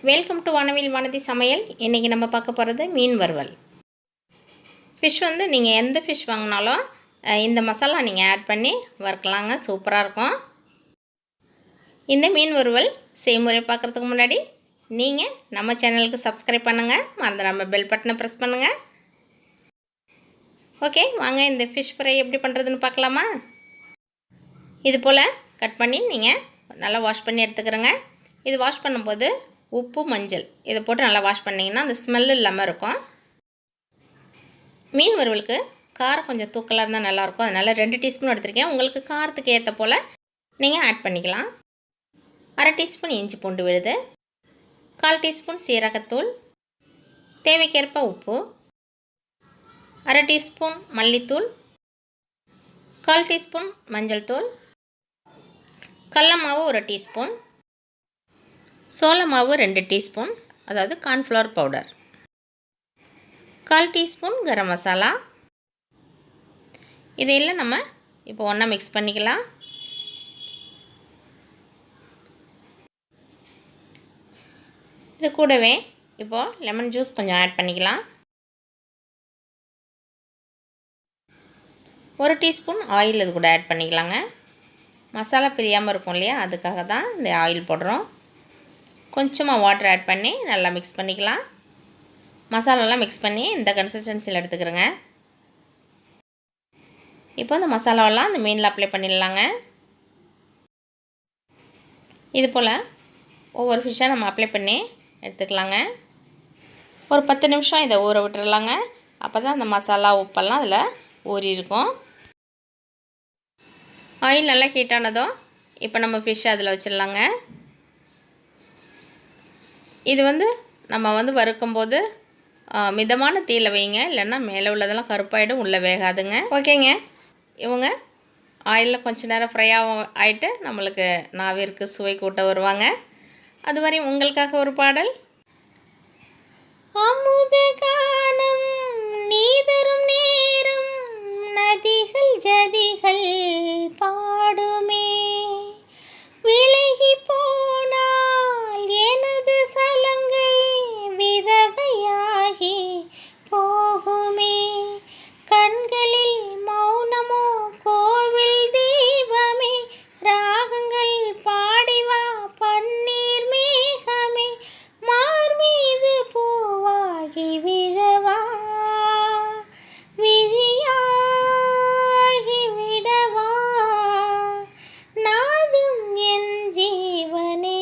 Welcome to வானவில் வானதி சமையல். இன்றைக்கி நம்ம பார்க்க போகிறது மீன் வறுவல். ஃபிஷ் வந்து நீங்கள் எந்த ஃபிஷ் வாங்கினாலும் இந்த மசாலா நீங்கள் ஆட் பண்ணி வறுக்கலாங்க, சூப்பராக இருக்கும். இந்த மீன் வறுவல் செய்முறை பார்க்குறதுக்கு முன்னாடி நீங்கள் நம்ம சேனலுக்கு சப்ஸ்கிரைப் பண்ணுங்கள், மறந்துடாம பெல் பட்டனை ப்ரெஸ் பண்ணுங்கள். ஓகே, வாங்க இந்த ஃபிஷ் ஃப்ரை எப்படி பண்ணுறதுன்னு பார்க்கலாமா? இது போல் கட் பண்ணி நீங்கள் நல்லா வாஷ் பண்ணி எடுத்துக்கிறேங்க. இது வாஷ் பண்ணும்போது உப்பு, மஞ்சள் இதை போட்டு நல்லா வாஷ் பண்ணிங்கன்னா அந்த ஸ்மெல் இல்லாமல் இருக்கும். மீன் வறுவலுக்கு காரம் கொஞ்சம் தூக்கலாக இருந்தால் நல்லாயிருக்கும். அதனால் 2 டீஸ்பூன் எடுத்திருக்கேன். உங்களுக்கு காரத்துக்கு ஏற்ற போல் நீங்கள் ஆட் பண்ணிக்கலாம். 1/2 டீஸ்பூன் இஞ்சி பூண்டு விழுது, 1/4 டீஸ்பூன் சீரகத்தூள், தேவைக்கேற்ப உப்பு, 1/2 டீஸ்பூன் மல்லித்தூள், 1/4 டீஸ்பூன் மஞ்சள் தூள், கடல மாவு 1 டீஸ்பூன், சோள மாவு 2 டீஸ்பூன், அதாவது cornflour powder, 1/4 teaspoon garam masala. இதையெல்லாம் நம்ம இப்போ ஒன்றா மிக்ஸ் பண்ணிக்கலாம். இது கூடவே இப்போது லெமன் ஜூஸ் கொஞ்சம் ஆட் பண்ணிக்கலாம். 1 டீஸ்பூன் ஆயில் இது கூட ஆட் பண்ணிக்கலாங்க. மசாலா பிரியாமல் இருக்கும் இல்லையா, அதுக்காக தான் இந்த ஆயில் போடுறோம். கொஞ்சமாக வாட்டர் ஆட் பண்ணி நல்லா மிக்ஸ் பண்ணிக்கலாம். மசாலாலாம் மிக்ஸ் பண்ணி இந்த கன்சிஸ்டன்சியில் எடுத்துக்கிறேங்க. இப்போ இந்த மசாலாவெல்லாம் அந்த மீனில் அப்ளை பண்ணிடலாங்க. இது போல் ஒவ்வொரு ஃபிஷ்ஷாக நம்ம அப்ளை பண்ணி எடுத்துக்கலாங்க. ஒரு 10 நிமிஷம் இதை ஊற விட்டுறலாங்க. அப்போ தான் அந்த மசாலா உப்பெல்லாம் அதில் ஊறி இருக்கும். ஆயில் நல்லா ஹீட்டானதும் இப்போ நம்ம ஃபிஷ் அதில் வச்சிடலாங்க. இது வந்து நம்ம வறுக்கும்போது மிதமான தீயில வைங்க, இல்லைன்னா மேலே உள்ளதெல்லாம் கருப்பாயிடும், உள்ளே வேகாதுங்க. ஓகேங்க, இவங்க ஆயிலில் கொஞ்சம் நேரம் ஃப்ரை ஆகிட்டு நம்மளுக்கு நாவிற்கு சுவை கூட்ட வருவாங்க. அது வரையும் உங்களுக்காக ஒரு பாடல். அமுத கானம் நீ தரும் நேரம், நதிகள் ஜதிகள் பாடுமே, விலகி போனால் எனது சலங்கை விதவையாகி போகுமே, கண்களில் மௌனமோ கோவில் தீபமே, ராகங்கள் பாடிவா பன்னீர் மேகமே, மார் மீது பூவாகி விழவா, விழியாகி விடவா, நாதும் என் ஜீவனே,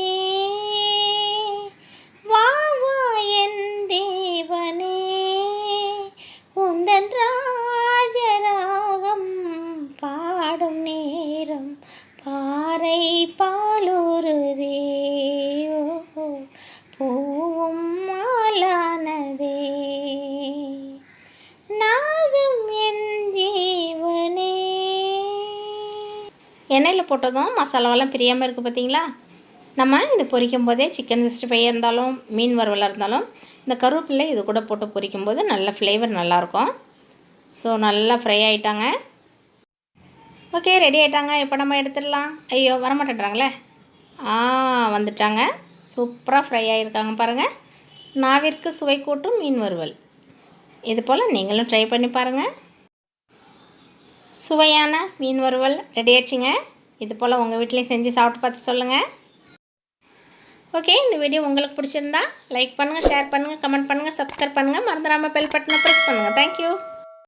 வாவா என் தேவனே, உந்தன் ராஜராகம் பாடும் நேரம், பாறை பாலுருதே, பூவும் மாலானதே, நாதும் என் ஜீவனே. எண்ணெயில் போட்டதும் மசாலாவெல்லாம் பிரியாமல் இருக்குது பார்த்தீங்களா? நம்ம இது பொரிக்கும் போதே சிக்கன் 65 இருந்தாலும் மீன் வறுவலாக இருந்தாலும் இந்த கருவேப்பிலை இது கூட போட்டு பொரிக்கும் போது நல்ல ஃப்ளேவர் நல்லாயிருக்கும். ஸோ நல்லா ஃப்ரை ஆகிட்டாங்க. ஓகே, ரெடி ஆகிட்டாங்க. இப்போ நம்ம எடுத்துடலாம். ஐயோ, வரமாட்டேன்றாங்களே. வந்துட்டாங்க. சூப்பராக ஃப்ரை ஆகியிருக்காங்க பாருங்கள். நாவிற்கு சுவை கூட்டும் மீன் வறுவல். இது போல் நீங்களும் ட்ரை பண்ணி பாருங்கள். சுவையான மீன் வறுவல் ரெடி ஆச்சுங்க. இது போல் உங்கள் வீட்லேயும் செஞ்சு சாப்பிட்டு பார்த்து சொல்லுங்கள். ஓகே, இந்த வீடியோ உங்களுக்கு பிடிச்சிருந்தா லைக் பண்ணுங்கள், ஷேர் பண்ணுங்கள், கமெண்ட் பண்ணுங்கள், சப்ஸ்கிரைப் பண்ணுங்கள், மறந்துடாமல் பெல் பட்டனை ப்ரெஸ் பண்ணுங்கள். தேங்க்யூ.